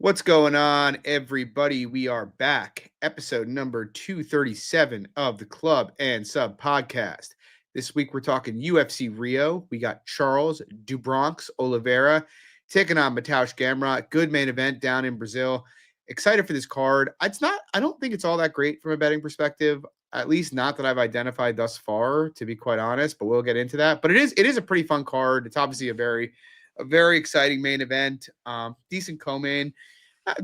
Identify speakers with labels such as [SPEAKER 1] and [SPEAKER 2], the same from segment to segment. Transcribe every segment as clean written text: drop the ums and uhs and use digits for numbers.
[SPEAKER 1] What's going on, everybody? We are back. Episode number 237 of the Club and Sub podcast. This week, we're talking UFC Rio. We got Charles Dubronx Oliveira taking on Mateusz Gamrot. Good main event down in Brazil. Excited for this card. I don't think it's all that great from a betting perspective, at least not that I've identified thus far, to be quite honest, but we'll get into that. But it is a pretty fun card. It's obviously a very exciting main event. Decent co-main.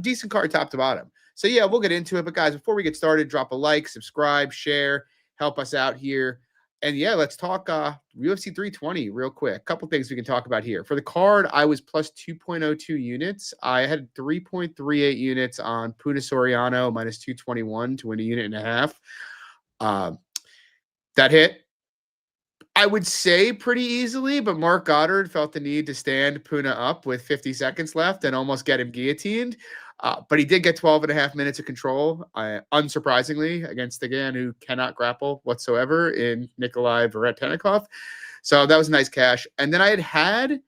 [SPEAKER 1] Decent card top to bottom. So yeah, we'll get into it. But guys, before we get started, drop a like, subscribe, share, help us out here. And yeah, let's talk UFC 320 real quick. A couple things we can talk about here. For the card, I was plus 2.02 units. I had 3.38 units on Puna Soriano minus 221 to win a unit and a half. That hit, I would say, pretty easily, but Mark Goddard felt the need to stand Puna up with 50 seconds left and almost get him guillotined. But he did get 12 and a half minutes of control, unsurprisingly, against a man who cannot grapple whatsoever in Nikolai Veretennikov. So that was a nice cash. And then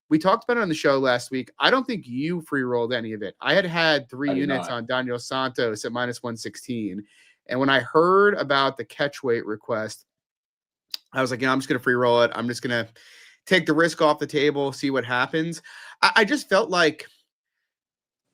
[SPEAKER 1] we talked about it on the show last week. I don't think you free rolled any of it. I had three units on Daniel Santos at minus 116. And when I heard about the catch weight request, I was like, I'm just going to free roll it. I'm just going to take the risk off the table, see what happens. I just felt like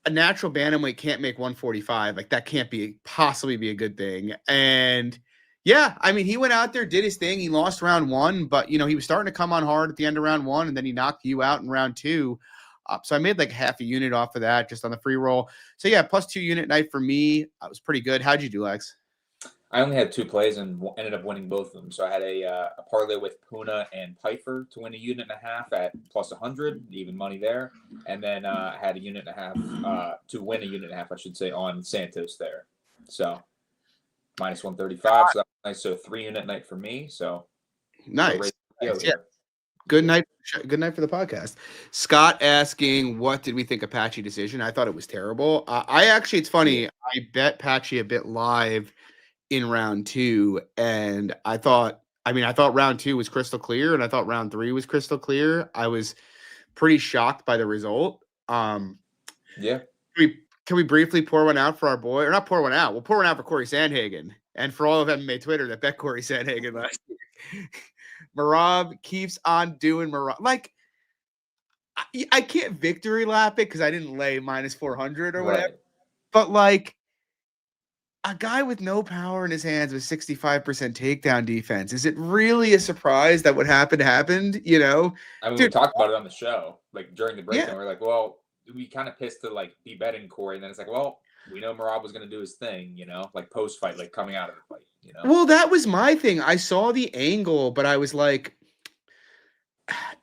[SPEAKER 1] a natural bantamweight can't make 145. Like, that can't possibly be a good thing. And yeah, I mean, he went out there, did his thing. He lost round one, but he was starting to come on hard at the end of round one, and then he knocked you out in round two. So I made like half a unit off of that just on the free roll. So yeah, plus 2 unit night for me. It was pretty good. How'd you do, Lex?
[SPEAKER 2] I only had 2 plays and ended up winning both of them. So I had a parlay with Puna and Pfeiffer to win a unit and a half at plus 100, even money there. And then I had a unit and a half to win a unit and a half, I should say, on Santos there. So minus 135. So that was nice. So 3 unit night for me. So
[SPEAKER 1] nice. Yeah. Good night. Good night for the podcast. Scott asking, what did we think of Patchy decision? I thought it was terrible. It's funny. I bet Patchy a bit live in round 2, and I thought round 2 was crystal clear, and I thought round 3 was crystal clear. I was pretty shocked by the result.
[SPEAKER 2] Yeah.
[SPEAKER 1] Can we briefly pour one out for our boy, or not pour one out? We'll pour one out for Corey Sandhagen and for all of MMA Twitter that bet Corey Sandhagen last year. Marab keeps on doing Marab. Like, I can't victory lap it because I didn't lay minus 400 or whatever. But like, a guy with no power in his hands with 65% takedown defense. Is it really a surprise that what happened? I mean,
[SPEAKER 2] we talked about it on the show, like during the breakdown.
[SPEAKER 1] Yeah.
[SPEAKER 2] We're like, well, we kind of pissed to like be betting Corey, and then it's like, well, we know Marab was going to do his thing, like post fight, like coming out of the fight,
[SPEAKER 1] Well, that was my thing. I saw the angle, but I was like,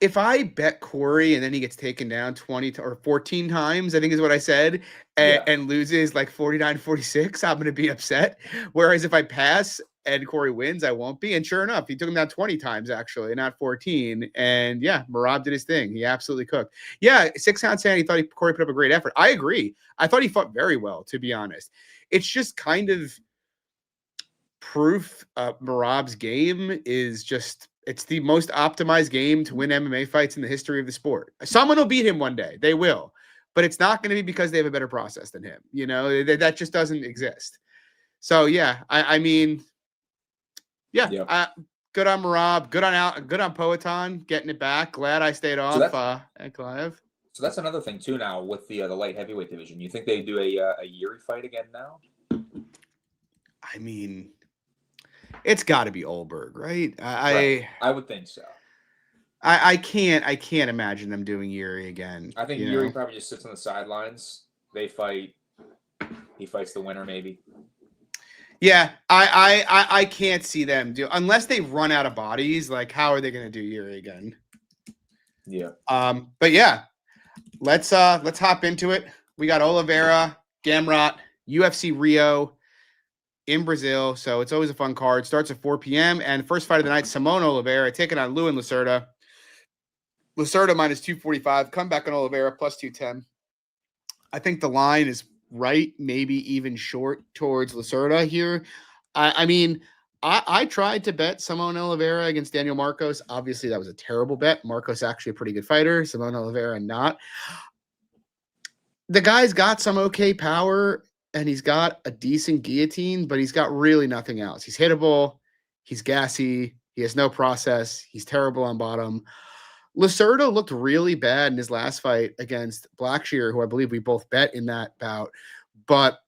[SPEAKER 1] if I bet Corey and then he gets taken down 20 or 14 times, I think is what I said, and loses like 49-46, I'm going to be upset. Whereas if I pass and Corey wins, I won't be. And sure enough, he took him down 20 times, actually, not 14. And yeah, Marab did his thing. He absolutely cooked. Yeah, 6-ounce hand, he thought Corey put up a great effort. I agree. I thought he fought very well, to be honest. It's just kind of proof Marab's game is just... It's the most optimized game to win MMA fights in the history of the sport. Someone will beat him one day. They will. But it's not going to be because they have a better process than him. That just doesn't exist. So, yeah, I mean, good on Marab. Good on Poetan getting it back. Glad I stayed off at Clive.
[SPEAKER 2] So that's another thing, too, now with the light heavyweight division. You think they do a Yuri fight again now?
[SPEAKER 1] I mean... It's got to be Olberg, right?
[SPEAKER 2] I would think so.
[SPEAKER 1] I can't imagine them doing Yuri again.
[SPEAKER 2] I think Yuri probably just sits on the sidelines. They fight. He fights the winner, maybe.
[SPEAKER 1] Yeah, I can't see them do unless they run out of bodies. Like, how are they going to do Yuri again?
[SPEAKER 2] Yeah.
[SPEAKER 1] But yeah, let's hop into it. We got Oliveira, Gamrot, UFC Rio in Brazil, so it's always a fun card. Starts at 4 p.m. and first fight of the night, Simone Oliveira taking on Lewin Lacerda. Lacerda minus 245. Come back on Oliveira plus 210. I think the line is right, maybe even short towards Lacerda here. I mean, I tried to bet Simone Oliveira against Daniel Marcos. Obviously, that was a terrible bet. Marcos actually a pretty good fighter. Simone Oliveira not. the guy's got some okay power and he's got a decent guillotine, but he's got really nothing else. He's hittable, he's gassy, he has no process, he's terrible on bottom. Lacerda looked really bad in his last fight against Blackshear, who I believe we both bet in that bout. But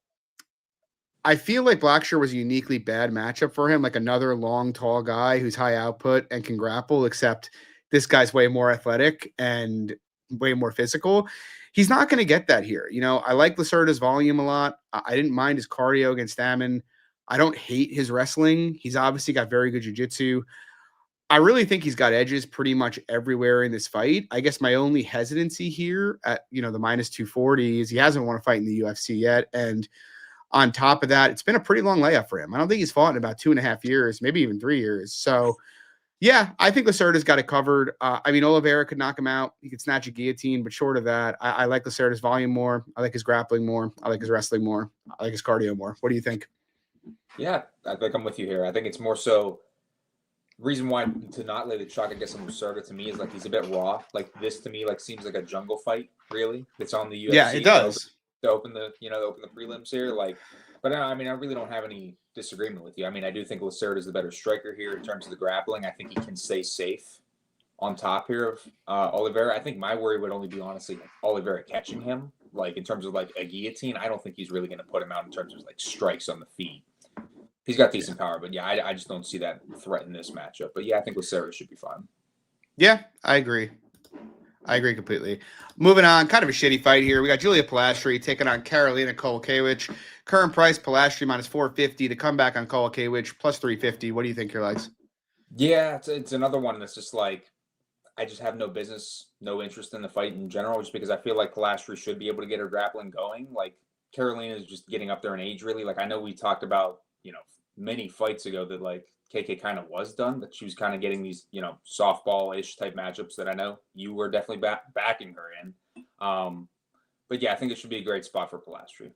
[SPEAKER 1] I feel like Blackshear was a uniquely bad matchup for him, like another long, tall guy who's high output and can grapple, except this guy's way more athletic and way more physical. He's not going to get that here. You know, I like Lacerda's volume a lot. I didn't mind his cardio against Stammen. I don't hate his wrestling. He's obviously got very good jiu-jitsu. I really think he's got edges pretty much everywhere in this fight. I guess my only hesitancy here at, the minus 240 is he hasn't won a fight in the UFC yet. And on top of that, it's been a pretty long layup for him. I don't think he's fought in about 2.5 years, maybe even 3 years. So, yeah, I think Lacerda's got it covered. Oliveira could knock him out. He could snatch a guillotine, but short of that, I like Lacerda's volume more. I like his grappling more. I like his wrestling more. I like his cardio more. What do you think?
[SPEAKER 2] Yeah, I think I'm with you here. I think it's more so reason why to not lay the chalk, I guess, on Lacerda to me is like he's a bit raw. Like this to me, like seems like a jungle fight. Really, it's on the UFC.
[SPEAKER 1] Yeah, it does.
[SPEAKER 2] To open the prelims here, like. But I really don't have any disagreement with you. I do think Lacerda is the better striker here in terms of the grappling. I think he can stay safe on top here of Oliveira. I think my worry would only be honestly like Oliveira catching him, like in terms of like a guillotine. I don't think he's really going to put him out in terms of like strikes on the feet. He's got decent power, but yeah, I just don't see that threat in this matchup. But yeah, I think Lacerda should be fine.
[SPEAKER 1] Yeah, I agree. I agree completely. Moving on, kind of a shitty fight here. We got Julia Palastri taking on Karolina Kowalkiewicz. Current price, Palastri minus 450 to come back on Kowalkiewicz plus 350. What do you think here, Legs?
[SPEAKER 2] Yeah, it's another one that's just like, I just have no interest in the fight in general, just because I feel like Palastri should be able to get her grappling going. Like, Karolina is just getting up there in age, really. Like, I know we talked about, many fights ago that, like, KK kind of was done, but she was kind of getting these, softball-ish type matchups that I know you were definitely backing her in. But yeah, I think it should be a great spot for Palastri.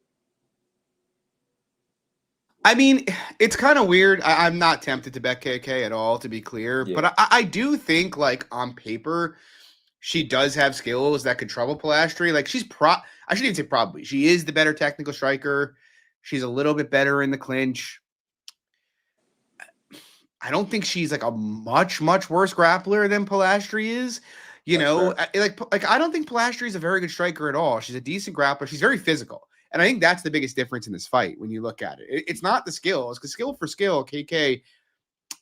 [SPEAKER 1] It's kind of weird. I'm not tempted to bet KK at all, to be clear. Yeah. But I do think, like, on paper, she does have skills that could trouble Palastri. Like, I shouldn't even say probably. She is the better technical striker. She's a little bit better in the clinch. I don't think she's like a much, much worse grappler than Palastri is. I don't think Palastri is a very good striker at all. She's a decent grappler. She's very physical. And I think that's the biggest difference in this fight when you look at it. It's not the skills, because skill for skill, KK,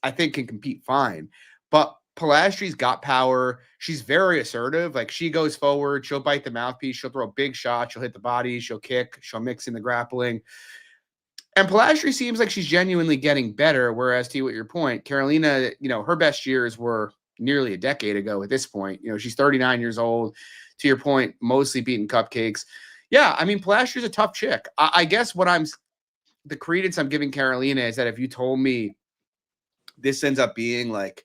[SPEAKER 1] I think, can compete fine. But Palastri's got power. She's very assertive. Like, she goes forward. She'll bite the mouthpiece. She'll throw a big shot. She'll hit the body. She'll kick. She'll mix in the grappling. And Palastri seems like she's genuinely getting better, whereas, to your point, Karolina, her best years were nearly a decade ago at this point. She's 39 years old. To your point, mostly beating cupcakes. Yeah, Palastri's a tough chick. I guess the credence I'm giving Karolina is that if you told me this ends up being like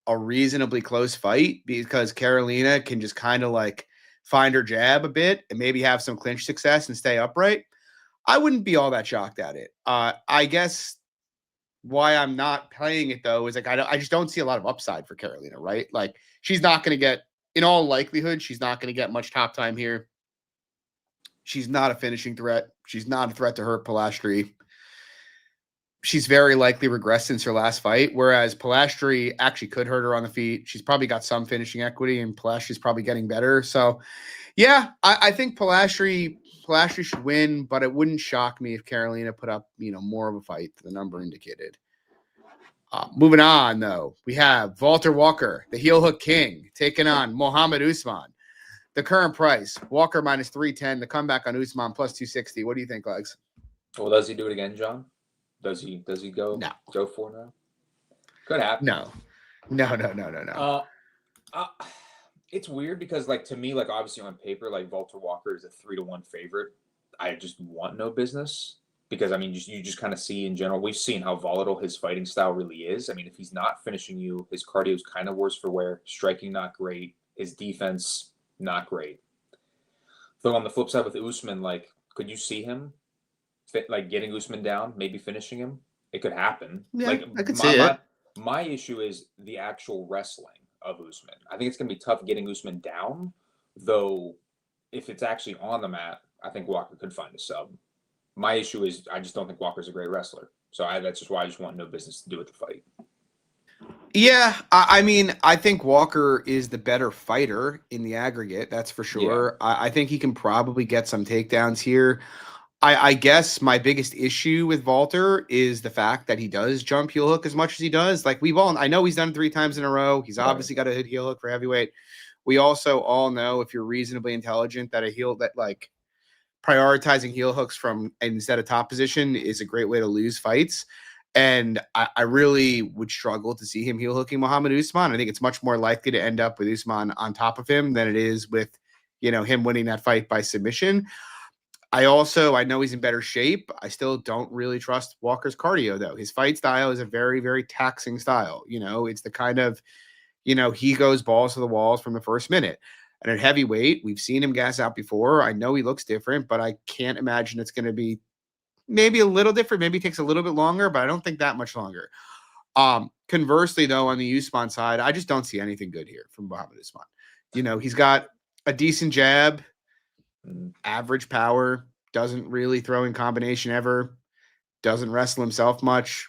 [SPEAKER 1] a reasonably close fight because Karolina can just kind of like find her jab a bit and maybe have some clinch success and stay upright, I wouldn't be all that shocked at it. I guess why I'm not playing it, though, is like I just don't see a lot of upside for Karolina, right? Like, she's not going to get, in all likelihood, she's not going to get much top time here. She's not a finishing threat. She's not a threat to hurt Palastri. She's very likely regressed since her last fight, whereas Palastri actually could hurt her on the feet. She's probably got some finishing equity, and Palastri's probably getting better. So, yeah, I think Palastri should win, but it wouldn't shock me if Karolina put up, more of a fight than the number indicated. Moving on, though, we have Walter Walker, the heel hook king, taking on Mohammed Usman. The current price, Walker minus 310, the comeback on Usman plus 260. What do you think, Legs?
[SPEAKER 2] Well, does he do it again, John? Does he go for now? Could happen.
[SPEAKER 1] No.
[SPEAKER 2] It's weird because, like, to me, like, obviously on paper, like, Walter Walker is a 3-1 favorite. I just want no business because, you just kind of see in general, we've seen how volatile his fighting style really is. If he's not finishing you, his cardio is kind of worse for wear, striking not great, his defense not great. Though on the flip side with Usman, like, could you see him getting Usman down, maybe finishing him? It could happen.
[SPEAKER 1] Yeah,
[SPEAKER 2] like,
[SPEAKER 1] I could see it.
[SPEAKER 2] My issue is the actual wrestling of Usman. I think it's going to be tough getting Usman down, though if it's actually on the mat, I think Walker could find a sub. My issue is I just don't think Walker's a great wrestler. So that's just why I just want no business to do with the fight.
[SPEAKER 3] Yeah, I mean, I think Walker is the better fighter in the aggregate. That's for sure. I think he can probably get some takedowns here. I guess my biggest issue with Walter is the fact that he does jump heel hook as much as he does. Like I know he's done it 3 times in a row. He's obviously got a hit heel hook for heavyweight. We also all know, if you're reasonably intelligent, that like prioritizing heel hooks from instead of top position is a great way to lose fights. And I really would struggle to see him heel hooking Muhammad Usman. I think it's much more likely to end up with Usman on top of him than it is with, him winning that fight by submission. I know he's in better shape. I still don't really trust Walker's cardio, though. His fight style is a very, very taxing style. It's the kind of, he goes balls to the walls from the first minute. And at heavyweight, we've seen him gas out before. I know he looks different, but I can't imagine it's going to be maybe a little different. Maybe it takes a little bit longer, but I don't think that much longer. Conversely, though, on the Usman side, I just don't see anything good here from Muhammad Usman. He's got a decent jab, average power, doesn't really throw in combination ever, doesn't wrestle himself much.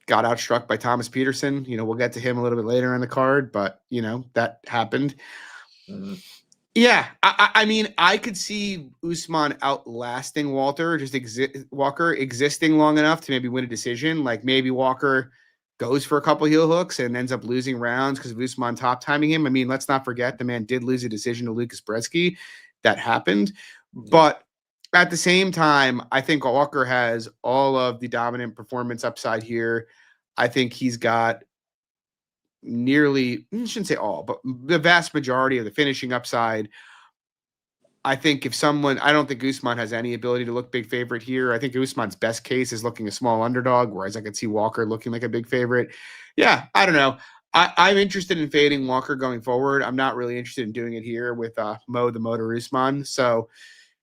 [SPEAKER 3] Got outstruck by Thomas Peterson. We'll get to him a little bit later on the card, but, that happened.
[SPEAKER 2] Mm-hmm.
[SPEAKER 3] Yeah, I mean, I could see Usman outlasting Walker, Walker existing long enough to maybe win a decision. Like maybe Walker goes for a couple heel hooks and ends up losing rounds because of Usman top timing him. I mean, let's not forget the man did lose a decision to Lucas Brzeski. That happened. But at the same time, I think Walker has all of the dominant performance upside here. I think he's got nearly, I shouldn't say all, but the vast majority of the finishing upside. I think I don't think Usman has any ability to look big favorite here. I think Usman's best case is looking a small underdog, whereas I could see Walker looking like a big favorite. Yeah, I don't know. I'm interested in fading Walker going forward. I'm not really interested in doing it here with Mo the Motor Usman. So,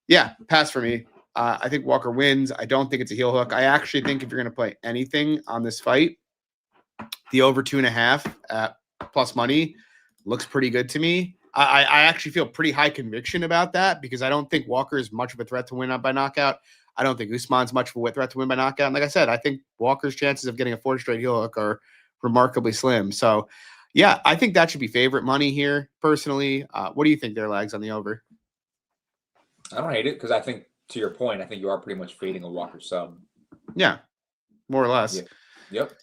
[SPEAKER 3] yeah, pass for me. I think Walker wins. I don't think it's a heel hook. I actually think if you're going to play anything on this fight, the over 2.5 at plus money looks pretty good to me. I actually feel pretty high conviction about that because I don't think Walker is much of a threat to win by knockout. I don't think Usman's much of a threat to win by knockout. And like I said, I think Walker's chances of getting a 4th straight heel hook are remarkably slim. So, yeah, I think that should be favorite money here, personally. What do you think there, Lags, on the over?
[SPEAKER 2] I don't hate it because I think, to your point, I think you are pretty much fading a Walker sub.
[SPEAKER 3] Yeah, more or less.
[SPEAKER 2] Yep.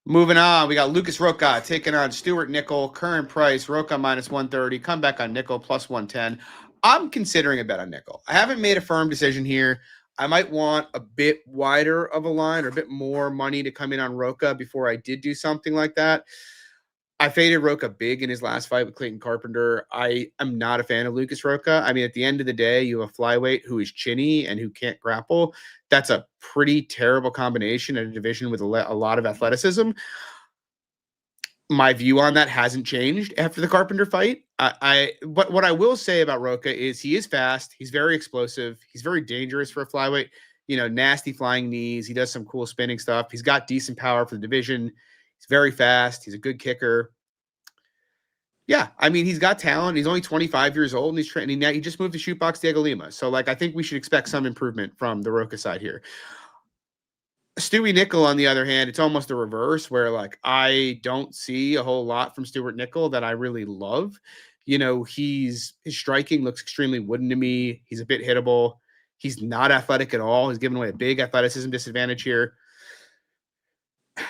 [SPEAKER 3] Moving on, we got Lucas Roca taking on Stuart Nickel. Current price, Roca minus 130. Come back on Nickel plus 110. I'm considering a bet on Nickel. I haven't made a firm decision here. I might want a bit wider of a line or a bit more money to come in on Roca before I did do something like that. I faded Roca big in his last fight with Clayton Carpenter. I am not a fan of Lucas Roca. I mean, at the end of the day, you have a flyweight who is chinny and who can't grapple. That's a pretty terrible combination in a division with a lot of athleticism. My view on that hasn't changed after the Carpenter fight. But what I will say about Roca is he is fast. He's very explosive. He's very dangerous for a flyweight. Nasty flying knees. He does some cool spinning stuff. He's got decent power for the division. He's very fast. He's a good kicker. Yeah, I mean, he's got talent. He's only 25 years old, and he's training. He just moved to Shootbox Diego Lima. So, I think we should expect some improvement from the Roca side here. Stewie Nickel, on the other hand, it's almost the reverse, where, I don't see a whole lot from Stuart Nickel that I really love. His striking looks extremely wooden to me. He's a bit hittable. He's not athletic at all. He's giving away a big athleticism disadvantage here.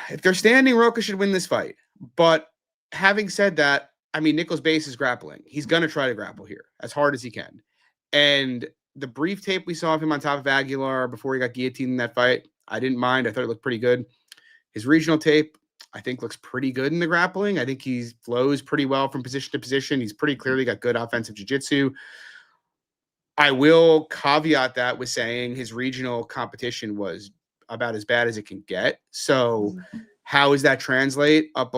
[SPEAKER 3] If they're standing, Roca should win this fight. But having said that, I mean, Nickel's base is grappling. He's going to try to grapple here as hard as he can. And the brief tape we saw of him on top of Aguilar before he got guillotined in that fight, I didn't mind. I thought it looked pretty good. His regional tape, I think, looks pretty good in the grappling. I think he flows pretty well from position to position. He's pretty clearly got good offensive jiu-jitsu. I will caveat that with saying his regional competition was about as bad as it can get. So how does that translate up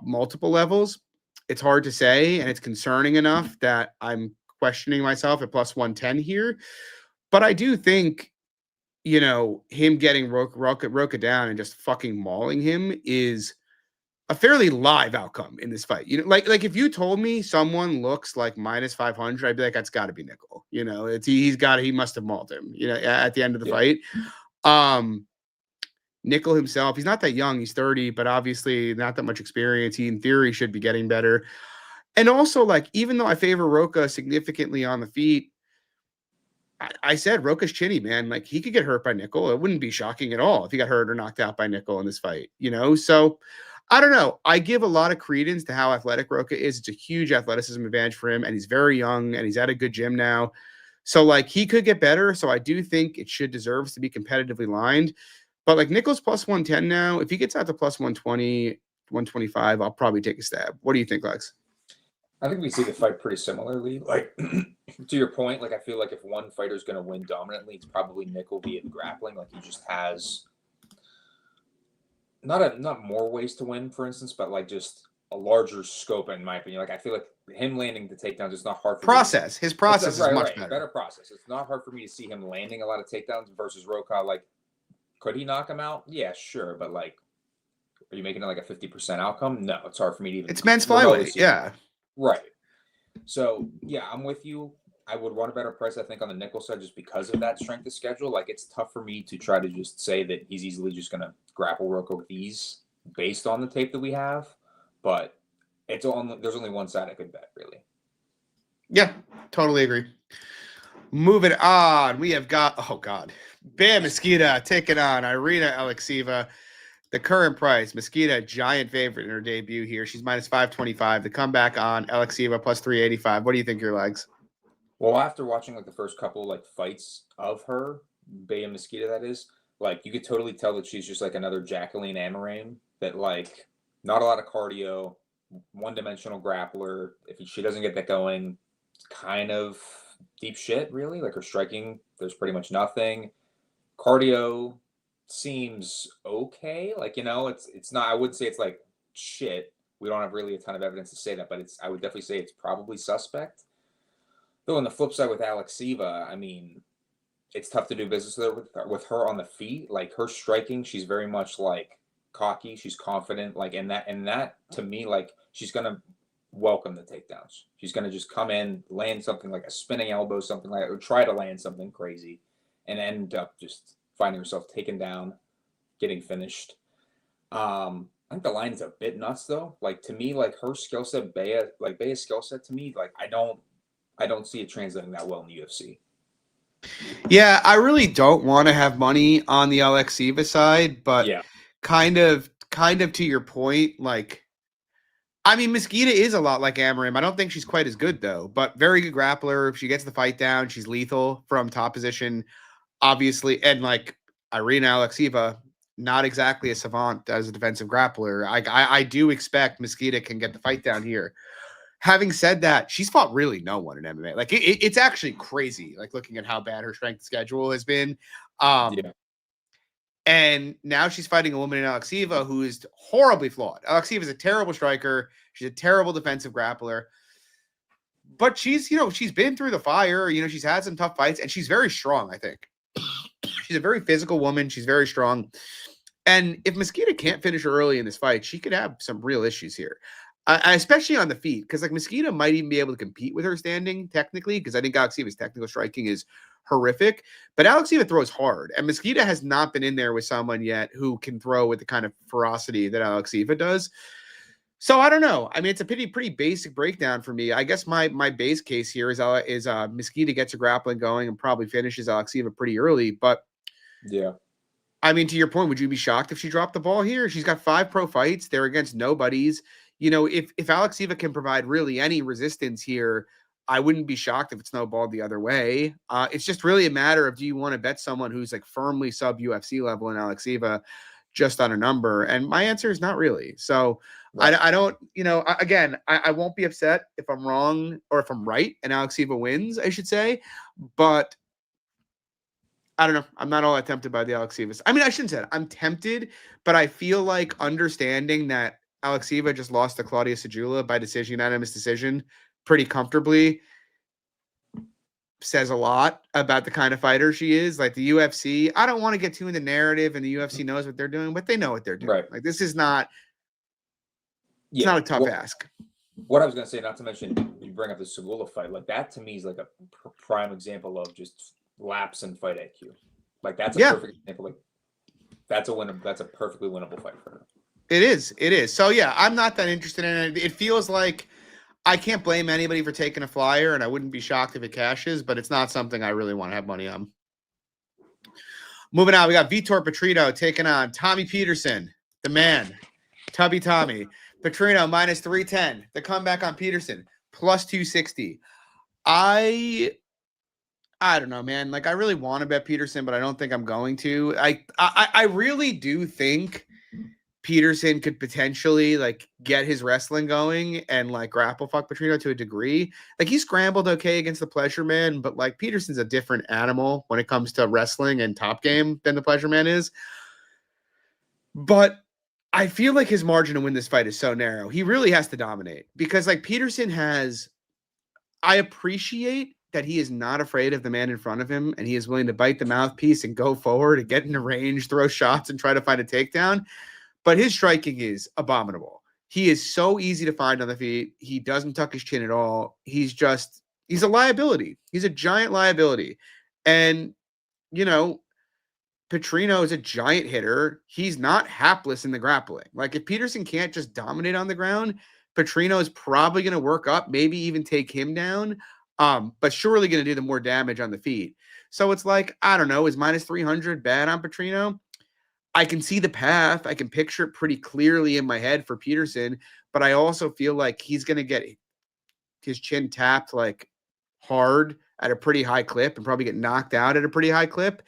[SPEAKER 3] multiple levels? It's hard to say, and it's concerning enough that I'm questioning myself at plus 110 here. But I do think, him getting Roca down and just fucking mauling him is a fairly live outcome in this fight. You know, like if you told me someone looks like minus 500, I'd be like, that's got to be Nickel. You know, he must have mauled him. You know, at the end of the fight. Nickel himself, he's not that young. He's 30, but obviously not that much experience. He, in theory, should be getting better. And also, like, even though I favor Roca significantly on the feet, I said Roca's chinny, man. Like, he could get hurt by Nickel. It wouldn't be shocking at all if he got hurt or knocked out by Nickel in this fight, you know? So, I don't know. I give a lot of credence to how athletic Roca is. It's a huge athleticism advantage for him, and he's very young, and he's at a good gym now. So, like, he could get better. So, I do think it should deserve to be competitively lined. But, like, Nickel's plus 110 now. If he gets out to plus 120, 125, I'll probably take a stab. What do you think, Lex?
[SPEAKER 2] I think we see the fight pretty similarly. Like, to your point, like, I feel like if one fighter is going to win dominantly, it's probably Nickel via the grappling. Like, he just has not more ways to win, for instance, but, like, just a larger scope, in my opinion. Like, I feel like him landing the takedowns is not hard for
[SPEAKER 3] process.
[SPEAKER 2] Me.
[SPEAKER 3] His process is much better.
[SPEAKER 2] Better process. It's not hard for me to see him landing a lot of takedowns versus Roca. Like, could he knock him out? Yeah, sure. But, like, are you making it like a 50% outcome? No, it's hard for me to even.
[SPEAKER 3] It's men's flyweight. Yeah.
[SPEAKER 2] Right. So, yeah, I'm with you. I would want a better price, I think, on the Nickel side just because of that strength of schedule. Like, it's tough for me to try to just say that he's easily just going to grapple Roca with ease based on the tape that we have. But there's only one side I could bet, really.
[SPEAKER 3] Yeah, totally agree. Moving on, we have got, oh, God. Bam Mosquita taking on Irina Alekseeva. The current price, Mosquita, giant favorite in her debut here. She's minus 525. The comeback on Alekseeva plus 385. What do you think, your legs?
[SPEAKER 2] Well, after watching like the first couple like fights of her, Bam Mosquita, that is, like you could totally tell that she's just like another Jacqueline Amorim. That like not a lot of cardio, one-dimensional grappler. If she doesn't get that going, it's kind of deep shit, really. Like her striking, there's pretty much nothing. Cardio seems okay. Like, you know, it's not, I wouldn't say it's like shit. We don't have really a ton of evidence to say that, but I would definitely say it's probably suspect. Though on the flip side with Alekseeva, I mean, it's tough to do business with her on the feet. Like her striking, she's very much like cocky. She's confident. Like, and that to me, like she's going to welcome the takedowns. She's going to just come in, land something like a spinning elbow, something like that, or try to land something crazy and end up just finding herself taken down, getting finished. I think the line is a bit nuts though. Like to me, like her skill set, Bea's skill set to me, like I don't see it translating that well in the UFC.
[SPEAKER 3] Yeah, I really don't want to have money on the Alekseeva side, but
[SPEAKER 2] yeah,
[SPEAKER 3] kind of to your point, like I mean, Mosquita is a lot like Amorim. I don't think she's quite as good though, but very good grappler. If she gets the fight down, she's lethal from top position. Obviously, and like Irina Alekseeva, not exactly a savant as a defensive grappler. I do expect Mosquita can get the fight down here. Having said that, she's fought really no one in MMA. Like it's actually crazy. Like looking at how bad her strength schedule has been. And now she's fighting a woman in Alekseeva who is horribly flawed. Alekseeva is a terrible striker. She's a terrible defensive grappler. But she's been through the fire. You know, she's had some tough fights, and she's very strong, I think. She's a very physical woman. She's very strong. And if Mosquita can't finish her early in this fight, she could have some real issues here, especially on the feet. Because like Mosquita might even be able to compete with her standing technically, because I think Alekseeva's technical striking is horrific. But Alekseeva throws hard, and Mosquita has not been in there with someone yet who can throw with the kind of ferocity that Alekseeva does. So I don't know. I mean, it's a pretty basic breakdown for me. I guess my base case here is Mosquita gets a grappling going and probably finishes Alekseeva pretty early. But
[SPEAKER 2] yeah,
[SPEAKER 3] I mean, to your point, would you be shocked if she dropped the ball here? She's got 5 pro fights. They're against nobodies. You know, if Alekseeva can provide really any resistance here, I wouldn't be shocked if it snowballed the other way. It's just really a matter of, do you want to bet someone who's like firmly sub UFC level in Alekseeva just on a number? And my answer is not really. So right. I don't, you know, again, I won't be upset if I'm wrong or if I'm right and Alekseeva wins, I should say. But I don't know. I'm not all that tempted by the Alekseeva. I mean, I shouldn't say that. I'm tempted, but I feel like understanding that Alekseeva just lost to Claudia Sajula by unanimous decision pretty comfortably says a lot about the kind of fighter she is. Like the UFC, I don't want to get too in the narrative, and the UFC knows what they're doing, but they know what they're doing.
[SPEAKER 2] Right.
[SPEAKER 3] Like this is not
[SPEAKER 1] It's not a tough ask.
[SPEAKER 2] What I was going to say, not to mention, you bring up the Segula fight, like that to me is like a prime example of just lapse in fight IQ. Like that's a perfect example. Like that's a perfectly winnable fight for her.
[SPEAKER 3] It is. So yeah, I'm not that interested in it. It feels like I can't blame anybody for taking a flyer, and I wouldn't be shocked if it cashes, but it's not something I really want to have money on. Moving on, we got Vitor Petrino taking on Tommy Peterson, the man, Tubby Tommy. Petrino minus 310. The comeback on Peterson plus 260. I don't know, man. Like I really want to bet Peterson, but I don't think I'm going to. I really do think Peterson could potentially like get his wrestling going and like grapple fuck Petrino to a degree. Like he scrambled okay against the Pleasure Man, but like Peterson's a different animal when it comes to wrestling and top game than the Pleasure Man is. But I feel like his margin to win this fight is so narrow. He really has to dominate because like Peterson has, I appreciate that he is not afraid of the man in front of him and he is willing to bite the mouthpiece and go forward and get into range, throw shots and try to find a takedown. But his striking is abominable. He is so easy to find on the feet. He doesn't tuck his chin at all. He's a liability. He's a giant liability. And, you know, Petrino is a giant hitter. He's not hapless in the grappling. Like if Peterson can't just dominate on the ground, Petrino is probably going to work up, maybe even take him down, but surely going to do the more damage on the feet. So it's like, I don't know, is minus 300 bad on Petrino? I can see the path. I can picture it pretty clearly in my head for Peterson, but I also feel like he's going to get his chin tapped like hard at a pretty high clip and probably get knocked out at a pretty high clip.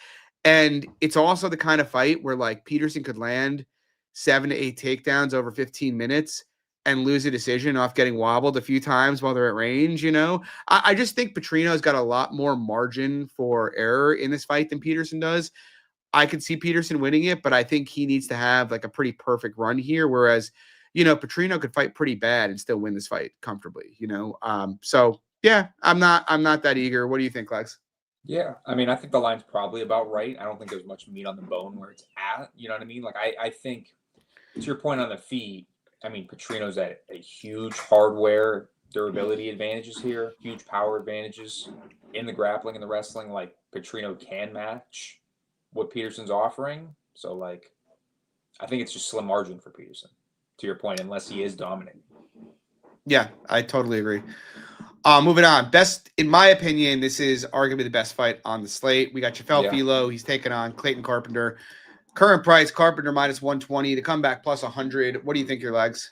[SPEAKER 3] And it's also the kind of fight where like Peterson could land 7 to 8 takedowns over 15 minutes and lose a decision off getting wobbled a few times while they're at range. You know, I just think Petrino's got a lot more margin for error in this fight than Peterson does. I could see Peterson winning it, but I think he needs to have like a pretty perfect run here. Whereas, you know, Petrino could fight pretty bad and still win this fight comfortably, you know? So yeah, I'm not that eager. What do you think, Lex?
[SPEAKER 2] Yeah, I mean, I think the line's probably about right. I don't think there's much meat on the bone where it's at. You know what I mean? Like, I think, to your point on the feet, I mean, Petrino's at a huge hardware durability advantages here, huge power advantages in the grappling and the wrestling. Like, Petrino can match what Peterson's offering. So, like, I think it's just slim margin for Peterson, to your point, unless he is dominating.
[SPEAKER 3] Yeah, I totally agree. Moving on. Best, in my opinion, this is arguably the best fight on the slate. We got Chafel Filo. He's taking on Clayton Carpenter. Current price, Carpenter minus 120. The comeback plus 100. What do you think, your legs?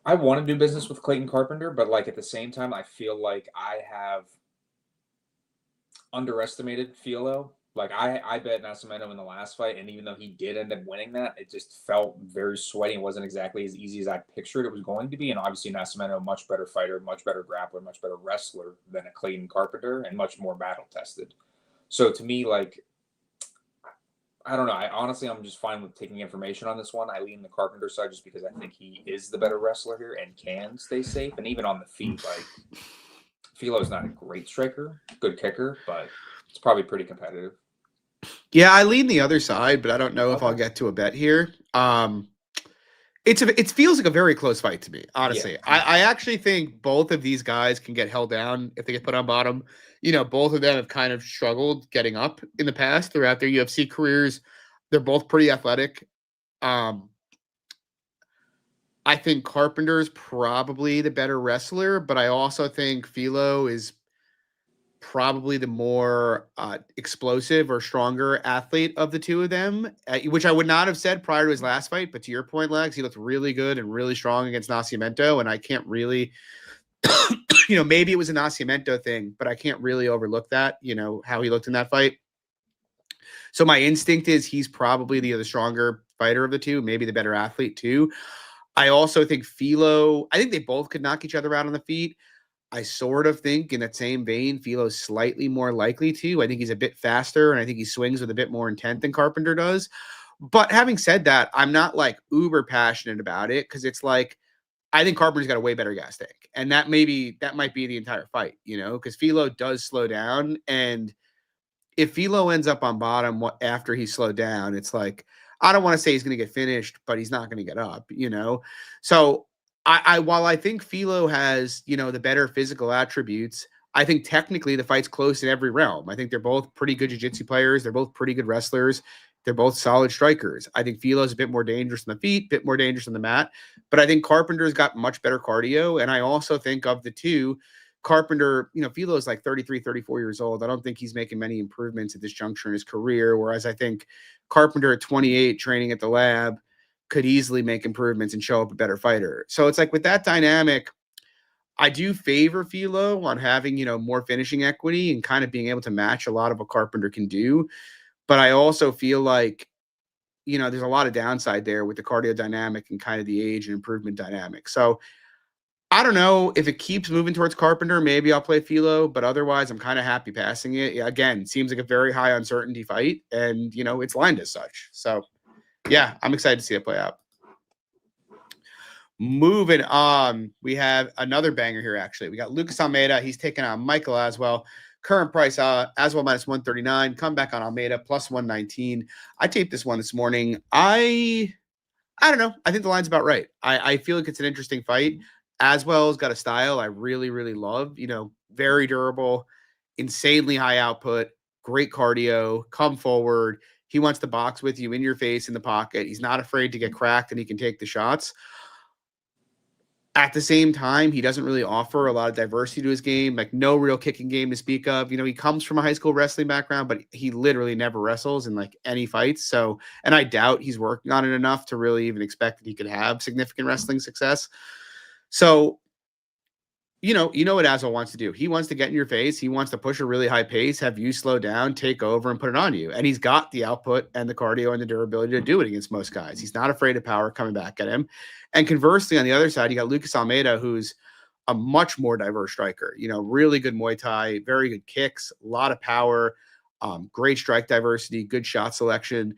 [SPEAKER 2] I want to do business with Clayton Carpenter, but like at the same time, I feel like I have underestimated Filo. Like I bet Nascimento in the last fight, and even though he did end up winning that, it just felt very sweaty. It wasn't exactly as easy as I pictured it was going to be. And obviously Nascimento, much better fighter, much better grappler, much better wrestler than a Clayton Carpenter, and much more battle tested. So to me, like, I don't know. I'm just fine with taking information on this one. I lean the Carpenter side just because I think he is the better wrestler here and can stay safe. And even on the feet, like, Filo's not a great striker, good kicker, but it's probably pretty competitive.
[SPEAKER 3] Yeah, I lean the other side, but I don't know if I'll get to a bet here. It feels like a very close fight to me, honestly. Yeah. I actually think both of these guys can get held down if they get put on bottom. You know, both of them have kind of struggled getting up in the past throughout their UFC careers. They're both pretty athletic. I think Carpenter's probably the better wrestler, but I also think Filo is probably the more explosive or stronger athlete of the two of them, which I would not have said prior to his last fight. But to your point, Lex, he looked really good and really strong against Nascimento. And I can't really, you know, maybe it was a Nascimento thing, but I can't really overlook that, you know, how he looked in that fight. So my instinct is he's probably the stronger fighter of the two, maybe the better athlete too. I also think Filo, I think they both could knock each other out on the feet. I sort of think in that same vein, Filo's slightly more likely to. I think he's a bit faster, and I think he swings with a bit more intent than Carpenter does. But having said that, I'm not like uber passionate about it because it's like I think Carpenter's got a way better gas tank, and that might be the entire fight, you know, because Filo does slow down, and if Filo ends up on bottom after he slowed down, it's like I don't want to say he's going to get finished, but he's not going to get up, you know? So while I think Philo has, you know, the better physical attributes, I think technically the fight's close in every realm. I think they're both pretty good jiu-jitsu players. They're both pretty good wrestlers. They're both solid strikers. I think Philo's a bit more dangerous on the feet, a bit more dangerous on the mat, but I think Carpenter's got much better cardio. And I also think of the two, Carpenter, you know, Philo's like 33, 34 years old. I don't think he's making many improvements at this juncture in his career. Whereas I think Carpenter at 28 training at the lab could easily make improvements and show up a better fighter. So it's like with that dynamic, I do favor Philo on having, you know, more finishing equity and kind of being able to match a lot of what Carpenter can do. But I also feel like, you know, there's a lot of downside there with the cardio dynamic and kind of the age and improvement dynamic. So I don't know if it keeps moving towards Carpenter, maybe I'll play Philo, but otherwise I'm kind of happy passing it. Yeah, again, seems like a very high uncertainty fight and, you know, it's lined as such. So yeah, I'm excited to see it play out. Moving on, we have another banger here, actually. We got Lucas Almeida. He's taking on Michael Aswell. Current price, Aswell minus 139. Come back on Almeida, plus 119. I taped this one this morning. I don't know. I think the line's about right. I feel like it's an interesting fight. Aswell's got a style I really, really love. You know, very durable, insanely high output, great cardio, come forward. He wants to box with you in your face in the pocket. He's not afraid to get cracked, and he can take the shots. At the same time, he doesn't really offer a lot of diversity to his game, like no real kicking game to speak of. You know, he comes from a high school wrestling background, but he literally never wrestles in like any fights. So, and I doubt he's working on it enough to really even expect that he could have significant wrestling success. So, you know what Aswell wants to do. He wants to get in your face. He wants to push a really high pace, have you slow down, take over, and put it on you. And he's got the output and the cardio and the durability to do it against most guys. He's not afraid of power coming back at him. And conversely, on the other side, you got Lucas Almeida, who's a much more diverse striker. You know, really good Muay Thai, very good kicks, a lot of power, great strike diversity, good shot selection.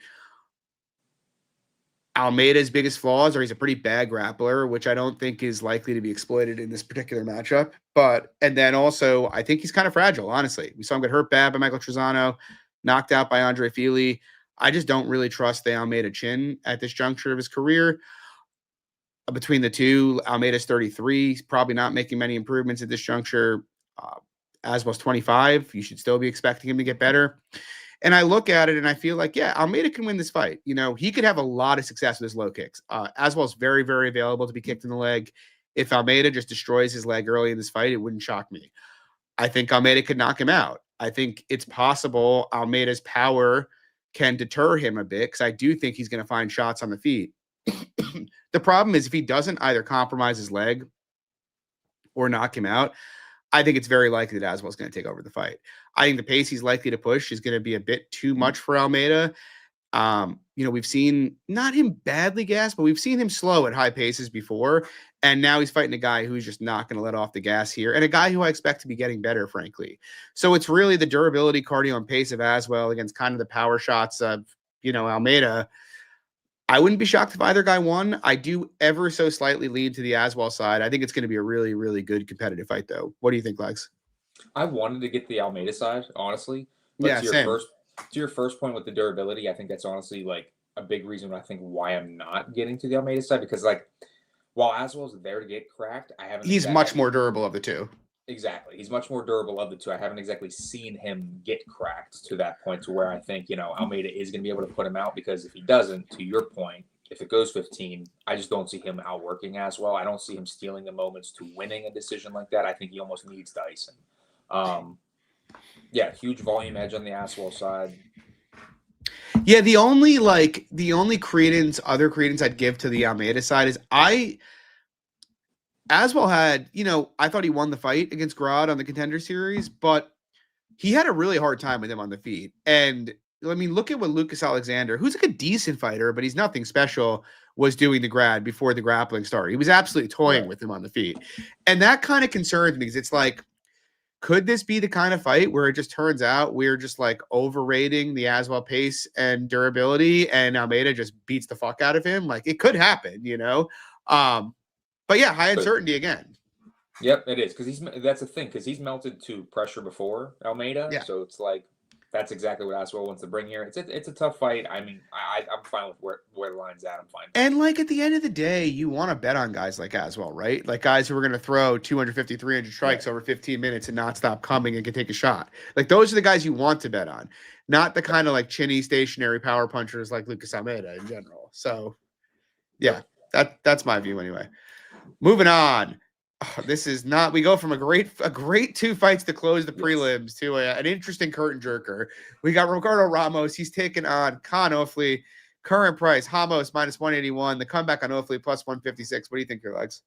[SPEAKER 3] Almeida's biggest flaws are he's a pretty bad grappler, which I don't think is likely to be exploited in this particular matchup. And then also, I think he's kind of fragile, honestly. We saw him get hurt bad by Michael Trezano, knocked out by Andre Fili. I just don't really trust the Almeida chin at this juncture of his career. Between the two, Almeida's 33. He's probably not making many improvements at this juncture. Aswell's 25. You should still be expecting him to get better. And I look at it and I feel like, yeah, Almeida can win this fight. You know, he could have a lot of success with his low kicks. Aswell's very, very available to be kicked in the leg. If Almeida just destroys his leg early in this fight, it wouldn't shock me. I think Almeida could knock him out. I think it's possible Almeida's power can deter him a bit because I do think he's going to find shots on the feet. The problem is if he doesn't either compromise his leg or knock him out, I think it's very likely that Aswell's going to take over the fight. I think the pace he's likely to push is going to be a bit too much for Almeida. You know, we've seen not him badly gas, but we've seen him slow at high paces before. And now he's fighting a guy who's just not going to let off the gas here, and a guy who I expect to be getting better, frankly. So it's really the durability, cardio, and pace of Aswell against kind of the power shots of, you know, Almeida. I wouldn't be shocked if either guy won. I do ever so slightly lean to the Aswell side. I think it's going to be a really, really good competitive fight, though. What do you think, Lex?
[SPEAKER 2] I wanted to get the Almeida side, honestly. But
[SPEAKER 3] Yeah, same.
[SPEAKER 2] To your first point with the durability, I think that's honestly like a big reason I think why I'm not getting to the Almeida side, because like while Aswell's there to get cracked, he's
[SPEAKER 3] much more durable of the two.
[SPEAKER 2] Exactly. He's much more durable of the two. I haven't exactly seen him get cracked to that point to where I think, you know, Almeida is going to be able to put him out, because if he doesn't, to your point, if it goes 15, I just don't see him outworking Aswell. I don't see him stealing the moments to winning a decision like that. I think he almost needs to ice him. Yeah, huge volume edge on the Aswell side.
[SPEAKER 3] Yeah, the only other credence I'd give to the Almeida side is Aswell had, you know, I thought he won the fight against Grod on the Contender Series, but he had a really hard time with him on the feet. And I mean, look at what Lucas Alexander, who's like a decent fighter, but he's nothing special, was doing the grad before the grappling started. He was absolutely toying with him on the feet. And that kind of concerns me, because it's like, could this be the kind of fight where it just turns out we're just like overrating the Aswell pace and durability, and Almeida just beats the fuck out of him? Like, it could happen, you know? But yeah, high uncertainty again.
[SPEAKER 2] Yep, it is, because that's the thing, because he's melted to pressure before Almeida.
[SPEAKER 3] Yeah.
[SPEAKER 2] So it's like, That's exactly what Aswell wants to bring here. It's a tough fight. I mean, I'm fine with where the line's at. I'm fine.
[SPEAKER 3] And like at the end of the day, you want to bet on guys like Aswell, right? Like guys who are going to throw 250, 300 strikes over 15 minutes and not stop coming and can take a shot. Like those are the guys you want to bet on, not the kind of like chinny stationary power punchers like Lucas Almeida in general. So yeah, that's my view anyway. Moving on. Oh, this is not. We go from a great two fights to close the prelims to an interesting curtain jerker. We got Ricardo Ramos. He's taking on Con Ofli. Current price Ramos minus 181. The comeback on Ofli plus 156. What do you think, your legs?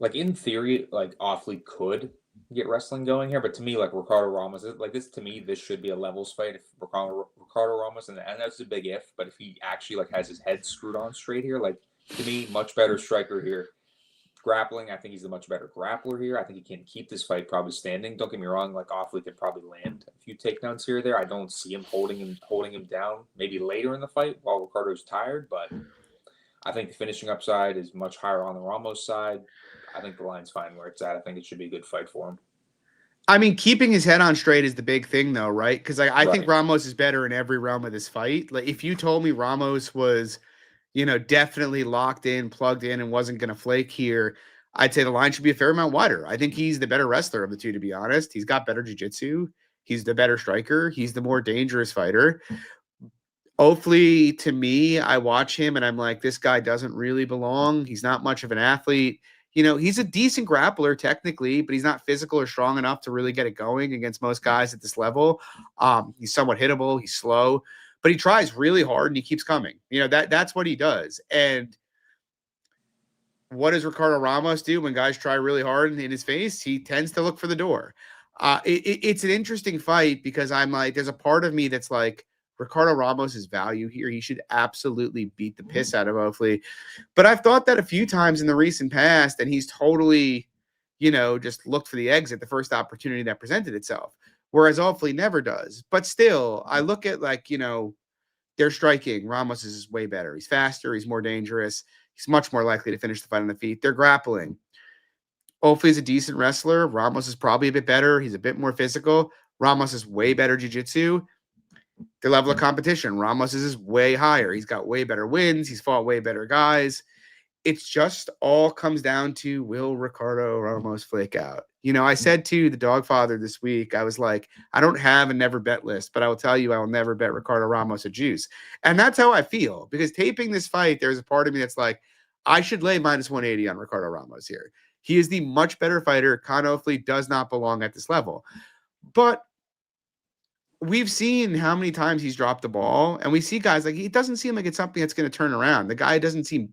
[SPEAKER 2] Like in theory, like Ofli could get wrestling going here, but to me, like Ricardo Ramos, like this to me, this should be a levels fight. If Ricardo Ramos, and that's a big if, but if he actually like has his head screwed on straight here, like to me, much better striker here. Grappling, I think he's a much better grappler here. I think he can keep this fight probably standing. Don't get me wrong, like Ofli could probably land a few takedowns here or there. I don't see him holding him down maybe later in the fight while Ricardo's tired, but I think the finishing upside is much higher on the Ramos side. I think the line's fine where it's at. I think it should be a good fight for him.
[SPEAKER 3] I mean, keeping his head on straight is the big thing, though, right? Because I think Ramos is better in every realm of this fight. Like, if you told me Ramos was, definitely locked in, plugged in, and wasn't going to flake here, I'd say the line should be a fair amount wider. I think he's the better wrestler of the two, to be honest. He's got better jiu-jitsu. He's the better striker. He's the more dangerous fighter. Hopefully, to me, I watch him and I'm like, this guy doesn't really belong. He's not much of an athlete. He's a decent grappler technically, but he's not physical or strong enough to really get it going against most guys at this level. He's somewhat hittable. He's slow, but he tries really hard and he keeps coming. That's what he does. And what does Ricardo Ramos do when guys try really hard in his face? He tends to look for the door. It's an interesting fight because I'm like, there's a part of me that's like, Ricardo Ramos' value here. He should absolutely beat the piss out of Ofli. But I've thought that a few times in the recent past, and he's totally, just looked for the exit the first opportunity that presented itself, whereas Ofli never does. But still, I look at their striking. Ramos is way better. He's faster. He's more dangerous. He's much more likely to finish the fight on the feet. They're grappling. Ofli is a decent wrestler. Ramos is probably a bit better. He's a bit more physical. Ramos is way better jiu-jitsu. The level of competition, Ramos is way higher. He's got way better wins. He's fought way better guys. It's just all comes down to, will Ricardo Ramos flake out? I said to the Dogfather this week, I was like, I don't have a never bet list, but I will tell you I will never bet Ricardo Ramos a juice. And that's how I feel, because taping this fight, there's a part of me that's like, I should lay minus 180 on Ricardo Ramos here. He is the much better fighter. Con Ofli does not belong at this level. But we've seen how many times he's dropped the ball, and we see guys like, it doesn't seem like it's something that's going to turn around. The guy doesn't seem,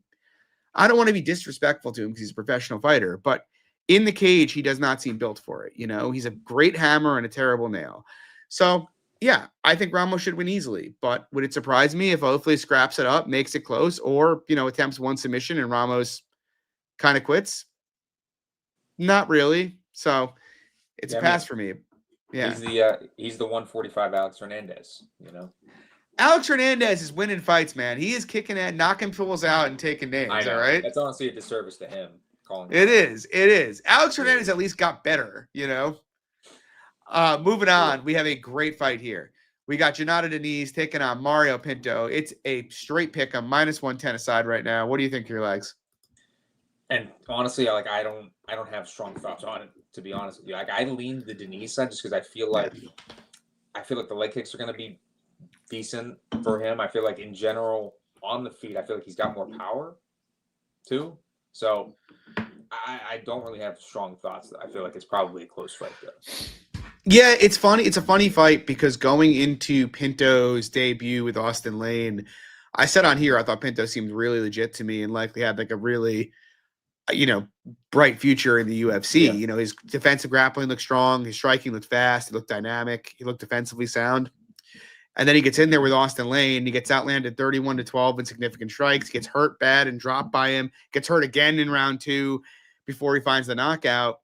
[SPEAKER 3] I don't want to be disrespectful to him because he's a professional fighter, but in the cage, he does not seem built for it. He's a great hammer and a terrible nail. So yeah, I think Ramos should win easily, but would it surprise me if Ofli scraps it up, makes it close, or, attempts one submission and Ramos kind of quits? Not really. So it's a pass for me. Yeah,
[SPEAKER 2] he's the 145 Alex Hernandez.
[SPEAKER 3] Alex Hernandez is winning fights, man. He is kicking at, knocking fools out, and taking names.
[SPEAKER 2] I know.
[SPEAKER 3] All right,
[SPEAKER 2] that's honestly a disservice to him.
[SPEAKER 3] It is. Alex Hernandez at least got better. Moving on, we have a great fight here. We got Jonata Deniz taking on Mario Pinto. It's a straight pick. I'm minus 110 aside right now. What do you think, your legs?
[SPEAKER 2] And honestly, I don't have strong thoughts on it, to be honest with you. I lean the Deniz side just because I feel like the leg kicks are going to be decent for him. I feel like in general on the feet, I feel like he's got more power too. So I don't really have strong thoughts. I feel like it's probably a close fight though.
[SPEAKER 3] Yeah, it's funny. It's a funny fight because going into Pinto's debut with Austin Lane, I said on here I thought Pinto seemed really legit to me and likely had a really bright future in the UFC.
[SPEAKER 2] Yeah.
[SPEAKER 3] His defensive grappling looked strong. His striking looked fast. He looked dynamic. He looked defensively sound. And then he gets in there with Austin Lane. He gets outlanded 31-12 in significant strikes. Gets hurt bad and dropped by him. Gets hurt again in round 2 before he finds the knockout.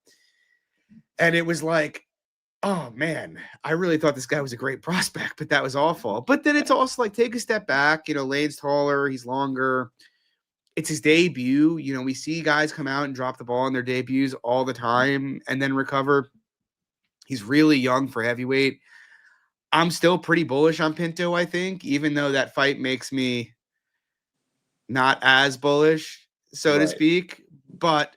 [SPEAKER 3] And it was like, oh man, I really thought this guy was a great prospect, but that was awful. But then it's also like, take a step back. Lane's taller. He's longer. It's his debut. We see guys come out and drop the ball in their debuts all the time and then recover. He's really young for heavyweight. I'm still pretty bullish on Pinto, I think, even though that fight makes me not as bullish, so to
[SPEAKER 2] Right.
[SPEAKER 3] speak. But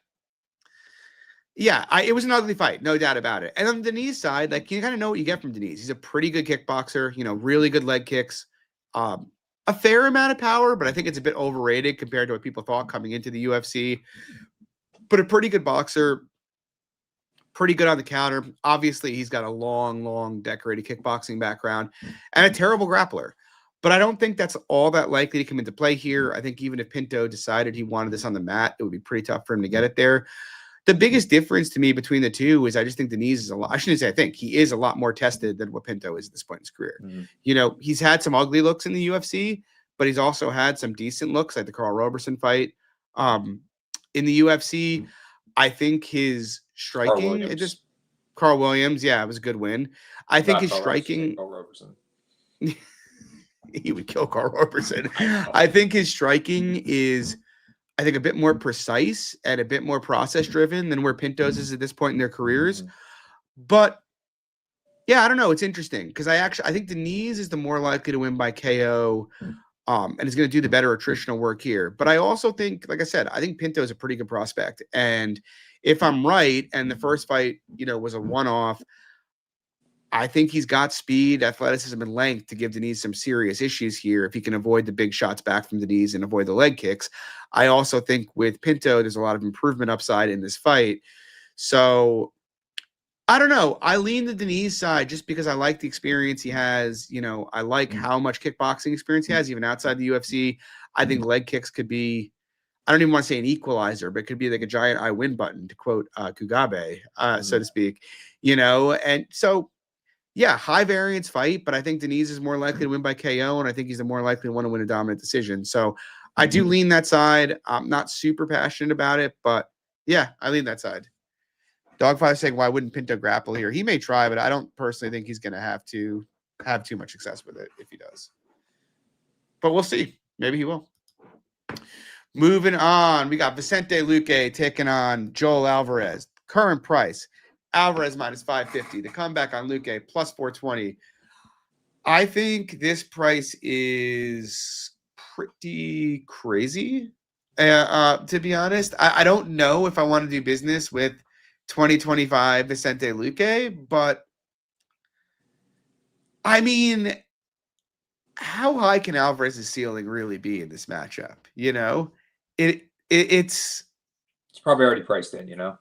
[SPEAKER 3] yeah, it was an ugly fight, no doubt about it. And on Deniz's side, like you kind of know what you get from Deniz. He's a pretty good kickboxer, really good leg kicks, a fair amount of power, but I think it's a bit overrated compared to what people thought coming into the UFC. But a pretty good boxer, pretty good on the counter. Obviously, he's got a long decorated kickboxing background and a terrible grappler. But I don't think that's all that likely to come into play here. I think even if Pinto decided he wanted this on the mat, it would be pretty tough for him to get it there. The biggest difference to me between the two is I just think Deniz is I shouldn't say I think, he is a lot more tested than what Pinto is at this point in his career.
[SPEAKER 2] Mm-hmm.
[SPEAKER 3] He's had some ugly looks in the UFC, but he's also had some decent looks, like the Carl Roberson fight. In the UFC, I think his striking, Carl Williams, yeah, it was a good win. I think his striking,
[SPEAKER 2] Carl Roberson.
[SPEAKER 3] He would kill Carl Roberson. I think his striking is, I think, a bit more precise and a bit more process driven than where Pinto's is at this point in their careers.
[SPEAKER 2] Mm-hmm.
[SPEAKER 3] But yeah, I don't know. It's interesting because I think Deniz is the more likely to win by KO, and is going to do the better attritional work here. But I also think, like I said, I think Pinto is a pretty good prospect. And if I'm right, and the first fight, was a one-off, I think he's got speed, athleticism, and length to give Deniz some serious issues here if he can avoid the big shots back from Deniz and avoid the leg kicks. I also think with Pinto, there's a lot of improvement upside in this fight. So I don't know. I lean the Deniz side just because I like the experience he has. I like how much kickboxing experience he has, even outside the UFC. I think leg kicks could be, I don't even want to say an equalizer, but it could be like a giant I win button, to quote Kugabe, so to speak. And so, yeah, high variance fight, but I think Deniz is more likely to win by KO, and I think he's the more likely to want to win a dominant decision. So I do lean that side. I'm not super passionate about it, but yeah, I lean that side. Dog5 saying, why wouldn't Pinto grapple here? He may try, but I don't personally think he's going to have too much success with it if he does. But we'll see. Maybe he will. Moving on, we got Vicente Luque taking on Joel Alvarez. Current price, Alvarez minus 550. The comeback on Luque plus 420. I think this price is pretty crazy, to be honest. I don't know if I want to do business with 2025 Vicente Luque, but I mean, how high can Alvarez's ceiling really be in this matchup? It's
[SPEAKER 2] probably already priced in.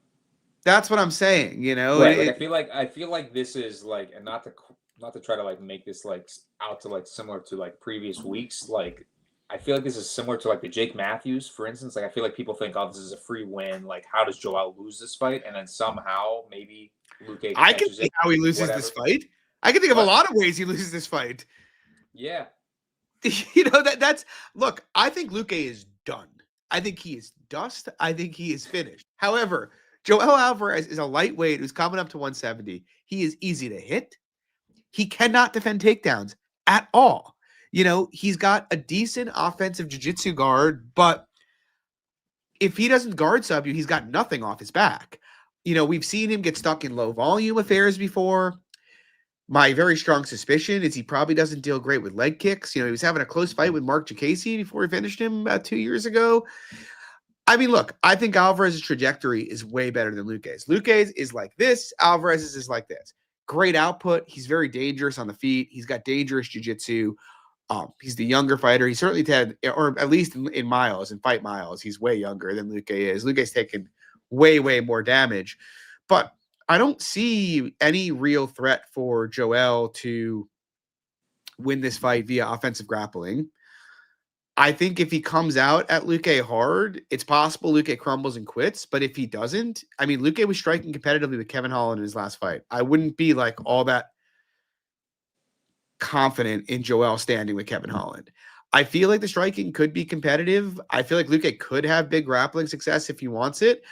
[SPEAKER 3] That's what I'm saying.
[SPEAKER 2] Right. I feel like this is like, and not to try to like make this like out to like similar to like previous weeks. Like, I feel like this is similar to like the Jake Matthews, for instance. Like, I feel like people think, oh, this is a free win. Like, how does Joel lose this fight? And then somehow maybe Luque.
[SPEAKER 3] I can see how he loses this fight. I can think of a lot of ways he loses this fight.
[SPEAKER 2] Yeah.
[SPEAKER 3] That's look, I think Luque is done. I think he is dust. I think he is finished. However, Joel Alvarez is a lightweight who's coming up to 170. He is easy to hit. He cannot defend takedowns at all. He's got a decent offensive jiu-jitsu guard, but if he doesn't guard sub you, he's got nothing off his back. We've seen him get stuck in low volume affairs before. My very strong suspicion is he probably doesn't deal great with leg kicks. He was having a close fight with Mark Jacasey before he finished him about 2 years ago. I mean, look, I think Alvarez's trajectory is way better than Luque's. Luque's is like this. Alvarez's is like this. Great output. He's very dangerous on the feet. He's got dangerous jiu-jitsu. He's the younger fighter. He certainly had, or at least in miles, in fight miles, he's way younger than Luque is. Luque's taken way, way more damage. But I don't see any real threat for Joel to win this fight via offensive grappling. I think if he comes out at Luque hard, it's possible Luque crumbles and quits. But if he doesn't, I mean, Luque was striking competitively with Kevin Holland in his last fight. I wouldn't be like all that confident in Joel standing with Kevin Holland. I feel like the striking could be competitive. I feel like Luque could have big grappling success if he wants it.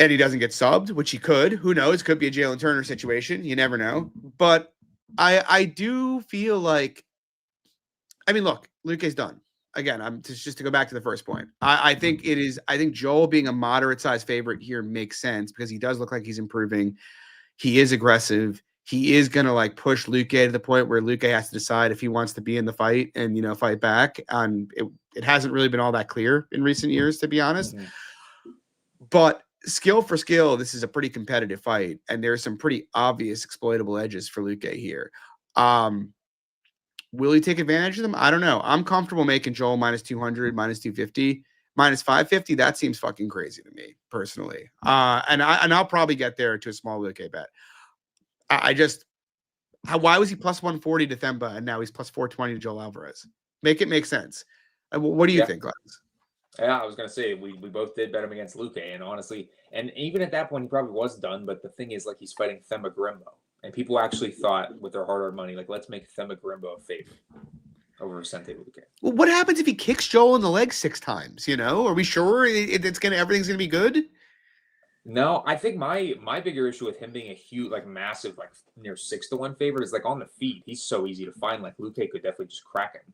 [SPEAKER 3] And he doesn't get subbed, which he could. Who knows? Could be a Jalen Turner situation. You never know. But I do feel like, I mean, look, Luque's done. Again, I'm just to go back to the first point. I think Joel being a moderate size favorite here makes sense because he does look like he's improving. He is aggressive. he is going to like push Luque to the point where Luque has to decide if he wants to be in the fight and, fight back. And it hasn't really been all that clear in recent years, to be honest.
[SPEAKER 2] Mhm.
[SPEAKER 3] But skill for skill, this is a pretty competitive fight. And there's some pretty obvious exploitable edges for Luque here. Will he take advantage of them? I don't know. I'm comfortable making Joel minus 200, minus 250, minus 550. That seems fucking crazy to me personally. And I'll probably get there to a small Luque bet. Why was he plus 140 to Themba and now he's plus 420 to Joel Alvarez? Make it make sense. What do you think, Glenn?
[SPEAKER 2] Yeah, I was gonna say we both did bet him against Luque, and honestly, and even at that point he probably was done. But the thing is, like, he's fighting Themba Grimbo, and people actually thought with their hard-earned money, like, let's make Themba Grimbo a favorite over Vicente Luque.
[SPEAKER 3] Well, what happens if he kicks Joel in the leg 6 times? Are we sure everything's gonna be good?
[SPEAKER 2] No, I think my bigger issue with him being a huge, like, massive, like, near 6-1 favorite is, like, on the feet. He's so easy to find. Like, Luque could definitely just crack him.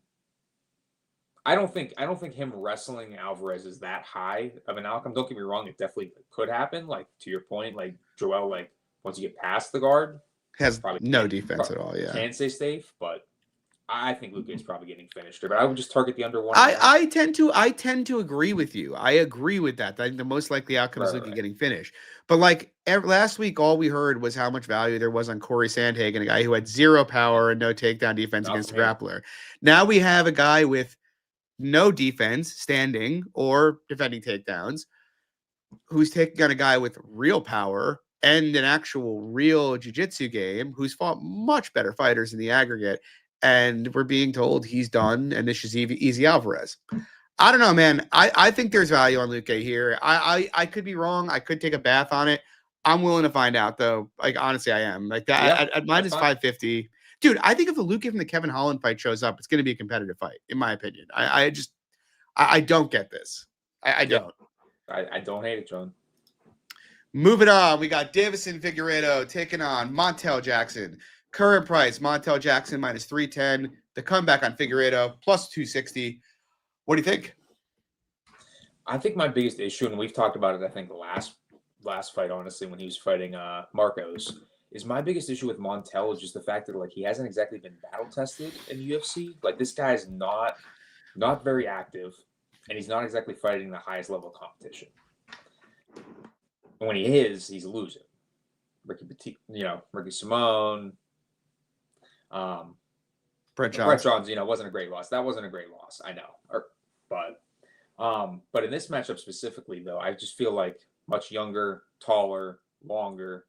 [SPEAKER 2] I don't think him wrestling Alvarez is that high of an outcome. Don't get me wrong; it definitely could happen. Like, to your point, like Joel, like, once you get past the guard,
[SPEAKER 3] has no defense at all. Yeah,
[SPEAKER 2] can't stay safe. But I think Luque is probably getting finished. But I would just target the under one.
[SPEAKER 3] I tend to agree with you. I agree with that. I think the most likely outcome is Luque getting finished. But like last week, all we heard was how much value there was on Corey Sandhagen, a guy who had 0 power and no takedown defense against a grappler. Now we have a guy with no defense, standing or defending takedowns, who's taking on a guy with real power and an actual real jiu-jitsu game, who's fought much better fighters in the aggregate. And we're being told he's done, and this is easy Alvarez. I don't know, man. I think there's value on Luque here. I could be wrong. I could take a bath on it. I'm willing to find out, though. Like, honestly, I am. Like, that at minus 550. Dude, I think if the Luque from the Kevin Holland fight shows up, it's going to be a competitive fight, in my opinion. I don't get this. I don't.
[SPEAKER 2] I don't hate it, John.
[SPEAKER 3] Moving on, we got Davison Figueiredo taking on Montel Jackson. Current price, Montel Jackson minus 310. The comeback on Figueiredo plus 260. What do you think?
[SPEAKER 2] I think my biggest issue, and we've talked about it, I think the last fight, honestly, when he was fighting Marcos, is my biggest issue with Montel is just the fact that, like, he hasn't exactly been battle tested in the UFC. Like, this guy is not very active, and he's not exactly fighting the highest level of competition. And when he is, he's losing. Ricky Simone,
[SPEAKER 3] Brett
[SPEAKER 2] Johns, wasn't a great loss. That wasn't a great loss, I know. But in this matchup specifically, though, I just feel like much younger, taller, longer.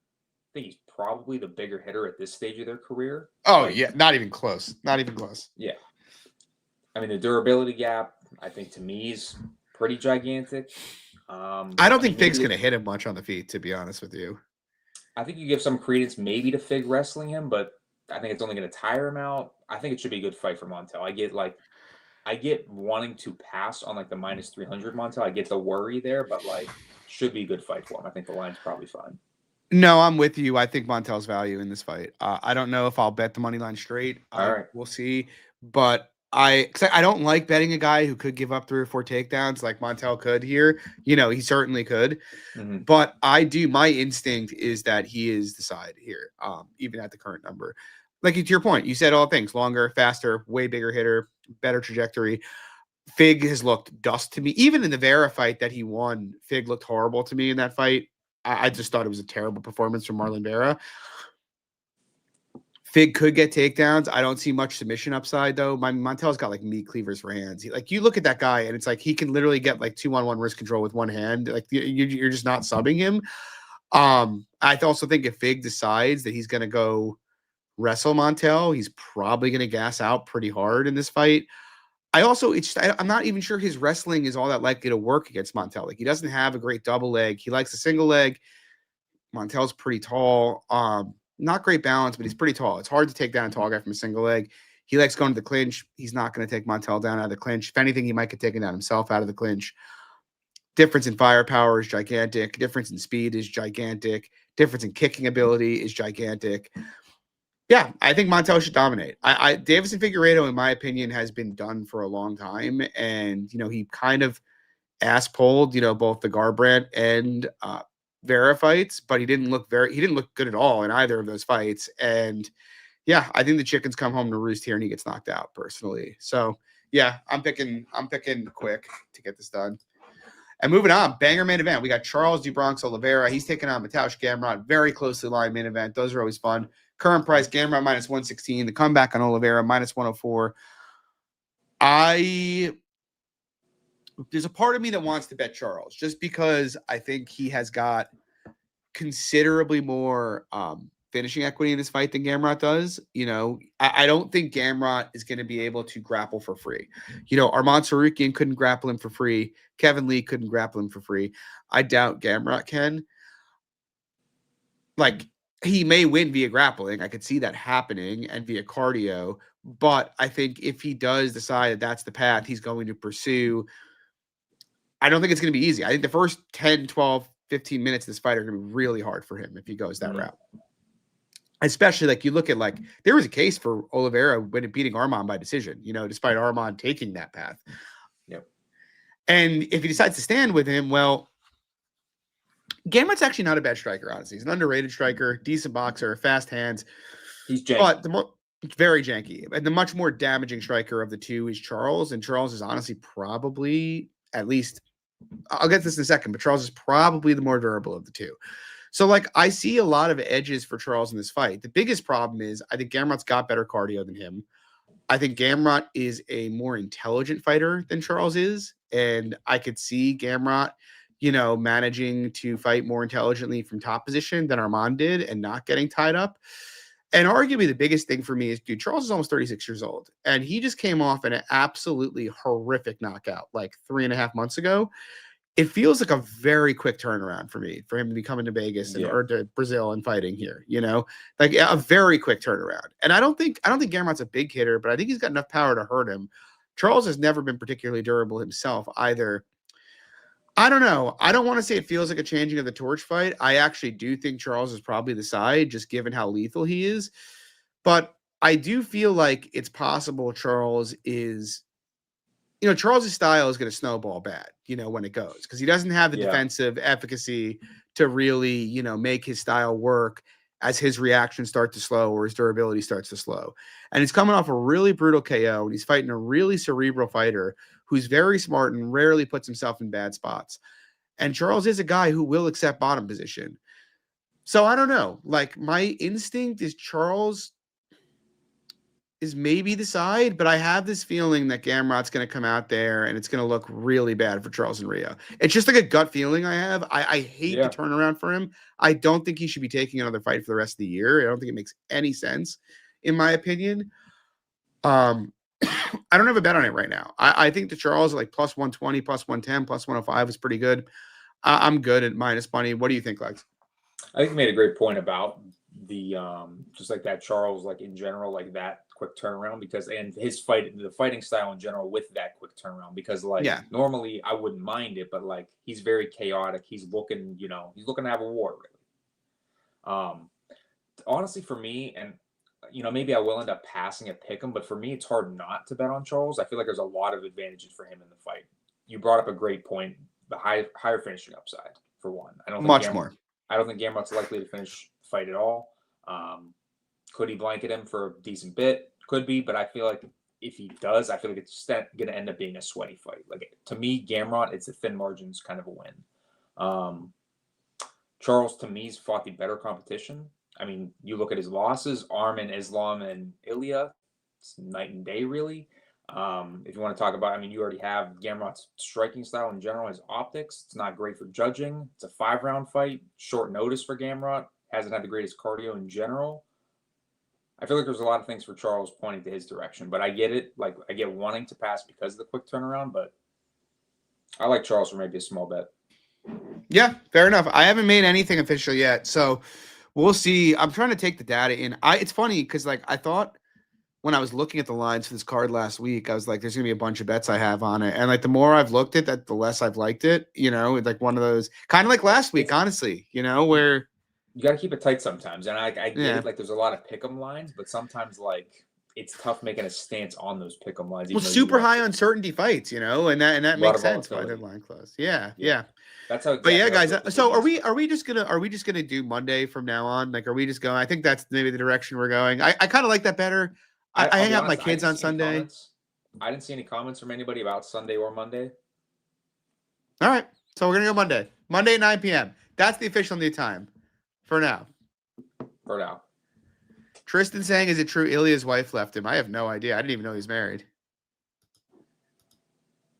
[SPEAKER 2] I think he's probably the bigger hitter at this stage of their career.
[SPEAKER 3] Oh, yeah. Not even close. Not even close.
[SPEAKER 2] Yeah. I mean, the durability gap, I think, to me, is pretty gigantic.
[SPEAKER 3] I don't think Fig's going to hit him much on the feet, to be honest with you.
[SPEAKER 2] I think you give some credence maybe to Fig wrestling him, but I think it's only going to tire him out. I think it should be a good fight for Montel. I get wanting to pass on, like, the minus 300 Montel. I get the worry there, but, like, should be a good fight for him. I think the line's probably fine.
[SPEAKER 3] No, I'm with you. I think Montel's value in this fight. I don't know if I'll bet the money line straight.
[SPEAKER 2] All right.
[SPEAKER 3] We'll see. But I don't like betting a guy who could give up 3 or 4 takedowns like Montel could here. He certainly could.
[SPEAKER 2] Mm-hmm.
[SPEAKER 3] But my instinct is that he is the side here, even at the current number. Like, to your point, you said all things: longer, faster, way bigger hitter, better trajectory. Fig has looked dust to me. Even in the Vera fight that he won, Fig looked horrible to me in that fight. I just thought it was a terrible performance from Marlon Vera. Fig could get takedowns. I don't see much submission upside, though. Montel's got, like, meat cleavers for hands. You look at that guy, and it's like he can literally get, like, 2-on-1 wrist control with one hand. Like, you're just not subbing him. I also think if Fig decides that he's going to go wrestle Montel, he's probably going to gas out pretty hard in this fight. I'm not even sure his wrestling is all that likely to work against Montel. Like, he doesn't have a great double leg. He likes a single leg. Montel's pretty tall. Not great balance, but he's pretty tall. It's hard to take down a tall guy from a single leg. He likes going to the clinch. He's not going to take Montel down out of the clinch. If anything, he might get taken down himself out of the clinch. Difference in firepower is gigantic. Difference in speed is gigantic. Difference in kicking ability is gigantic. Yeah, I think Montel should dominate. Davison Figueiredo, in my opinion, has been done for a long time. And, he kind of ass-pulled, both the Garbrandt and Vera fights, but he didn't look good at all in either of those fights. And yeah, I think the chickens come home to roost here and he gets knocked out personally. So yeah, I'm picking Quick to get this done. And moving on, banger main event. We got Charles DuBronx Oliveira. He's taking on Mateusz Gamrot. Very closely lined main event. Those are always fun. Current price, Gamrot minus 116. The comeback on Oliveira minus 104. There's a part of me that wants to bet Charles just because I think he has got considerably more finishing equity in this fight than Gamrot does. You know, I don't think Gamrot is going to be able to grapple for free. You know, Arman Sarukian couldn't grapple him for free. Kevin Lee couldn't grapple him for free. I doubt Gamrot can. Like, he may win via grappling. I could see that happening and via cardio. But I think if he does decide that that's the path he's going to pursue, I don't think it's going to be easy. I think the first 10, 12, 15 minutes of this fight are going to be really hard for him if he goes that route. Especially, like, you look at, like, there was a case for Oliveira when beating Arman by decision, you know, despite Arman taking that path.
[SPEAKER 2] Yep.
[SPEAKER 3] And if he decides to stand with him, well, Gamrot's actually not a bad striker, honestly. He's an underrated striker, decent boxer, fast hands.
[SPEAKER 2] He's janky.
[SPEAKER 3] But very janky. And the much more damaging striker of the two is Charles. And Charles is honestly probably, at least, I'll get to this in a second, but Charles is probably the more durable of the two. So, like, I see a lot of edges for Charles in this fight. The biggest problem is I think Gamrot's got better cardio than him. I think Gamrot is a more intelligent fighter than Charles is. And I could see Gamrot, you know, managing to fight more intelligently from top position than Arman did and not getting tied up. And arguably the biggest thing for me is, dude, Charles is almost 36 years old. And he just came off an absolutely horrific knockout like 3.5 months ago. It feels like a very quick turnaround for me, for him to be coming to Vegas or to Brazil and fighting here, you know, like a very quick turnaround. And I don't think Gamrot's a big hitter, but I think he's got enough power to hurt him. Charles has never been particularly durable himself either. I don't know. I don't want to say it feels like a changing of the torch fight. I actually do think Charles is probably the side, just given how lethal he is. But I do feel like it's possible Charles is, you know, Charles's style is going to snowball bad, you know, when it goes, because he doesn't have the defensive efficacy to really, you know, make his style work as his reactions start to slow or his durability starts to slow. And he's coming off a really brutal KO, and he's fighting a really cerebral fighter who's very smart and rarely puts himself in bad spots. And Charles is a guy who will accept bottom position. So I don't know. Like, my instinct is Charles is maybe the side, but I have this feeling that Gamrot's going to come out there and it's going to look really bad for Charles and Rio. It's just like a gut feeling I have. I hate the turnaround for him. I don't think he should be taking another fight for the rest of the year. I don't think it makes any sense, in my opinion. I don't have a bet on it right now. I think the Charles like plus 120, plus 110, plus 105 is pretty good. I'm good at minus money. What do you think, Lex?
[SPEAKER 2] I think you made a great point about the just like that Charles, like in general, like that quick turnaround, because and his the fighting style in general with that quick turnaround, because like normally I wouldn't mind it, but like he's very chaotic. He's looking, you know, he's looking to have a war really. Honestly, for me, and you know, maybe I will end up passing a pick him, but for me, it's hard not to bet on Charles. I feel like there's a lot of advantages for him in the fight. You brought up a great point: the higher finishing upside for one. I don't think more. I don't think Gamrot's likely to finish the fight at all. Could he blanket him for a decent bit? Could be, but I feel like if he does, I feel like it's going to end up being a sweaty fight. Like, to me, Gamrot, it's a thin margins kind of a win. Charles, to me, has fought the better competition. I mean, you look at his losses, Arman, Islam, and Ilya, it's night and day, really. If you want to talk about, I mean, you already have Gamrot's striking style in general, his optics. It's not great for judging. It's a 5-round fight, short notice for Gamrot. Hasn't had the greatest cardio in general. I feel like there's a lot of things for Charles pointing to his direction, but I get it. Like, I get wanting to pass because of the quick turnaround, but I like Charles for maybe a small bet.
[SPEAKER 3] Yeah, fair enough. I haven't made anything official yet, so we'll see. I'm trying to take the data in. It's funny because, like, I thought when I was looking at the lines for this card last week, I was like, there's going to be a bunch of bets I have on it. And, like, the more I've looked at that, the less I've liked it. You know, it's like one of those, kind of like last week, honestly, you know, where
[SPEAKER 2] you got to keep it tight sometimes. And I get it. Like, there's a lot of pick'em lines, but sometimes, like, it's tough making a stance on those pick'em lines.
[SPEAKER 3] Well,
[SPEAKER 2] even though you
[SPEAKER 3] super
[SPEAKER 2] want
[SPEAKER 3] high
[SPEAKER 2] to.
[SPEAKER 3] uncertainty fights, and that
[SPEAKER 2] Lot
[SPEAKER 3] makes
[SPEAKER 2] of
[SPEAKER 3] sense why
[SPEAKER 2] volatility.
[SPEAKER 3] the line close. Yeah,
[SPEAKER 2] Yeah.
[SPEAKER 3] yeah.
[SPEAKER 2] That's how.
[SPEAKER 3] But yeah,
[SPEAKER 2] exactly how I
[SPEAKER 3] guys.
[SPEAKER 2] feel with
[SPEAKER 3] So
[SPEAKER 2] the
[SPEAKER 3] are
[SPEAKER 2] Giants.
[SPEAKER 3] we just gonna do Monday from now on? Like, are we just going? I think that's maybe the direction we're going. I kind of like that better. I
[SPEAKER 2] I'll
[SPEAKER 3] hang
[SPEAKER 2] be
[SPEAKER 3] out with my
[SPEAKER 2] honest, I
[SPEAKER 3] kids
[SPEAKER 2] didn't
[SPEAKER 3] on
[SPEAKER 2] see any
[SPEAKER 3] Sunday.
[SPEAKER 2] comments. I didn't see any comments from anybody about Sunday or Monday.
[SPEAKER 3] All right, so we're gonna go Monday. Monday at 9 p.m. That's the official new time for now.
[SPEAKER 2] For now.
[SPEAKER 3] Tristan saying, "Is it true Ilya's wife left him?" I have no idea. I didn't even know he was married.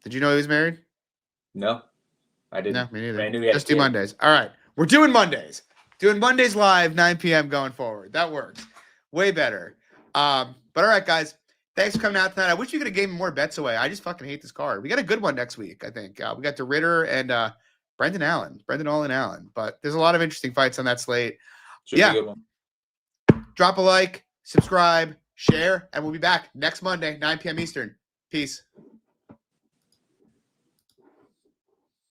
[SPEAKER 3] Did you know he was married?
[SPEAKER 2] No, I didn't.
[SPEAKER 3] No, me neither.
[SPEAKER 2] I knew he had
[SPEAKER 3] Just
[SPEAKER 2] a
[SPEAKER 3] do
[SPEAKER 2] kid.
[SPEAKER 3] Mondays. All right. We're doing Mondays. Doing Mondays live, 9 p.m. going forward. That works. Way better. But all right, guys. Thanks for coming out tonight. I wish you could have gave me more bets away. I just fucking hate this card. We got a good one next week, I think. We got the Ritter and Brendan Olin Allen. But there's a lot of interesting fights on that slate.
[SPEAKER 2] Should be
[SPEAKER 3] Yeah.
[SPEAKER 2] a good one.
[SPEAKER 3] Drop a like, subscribe, share, and we'll be back next Monday, 9 p.m. Eastern. Peace.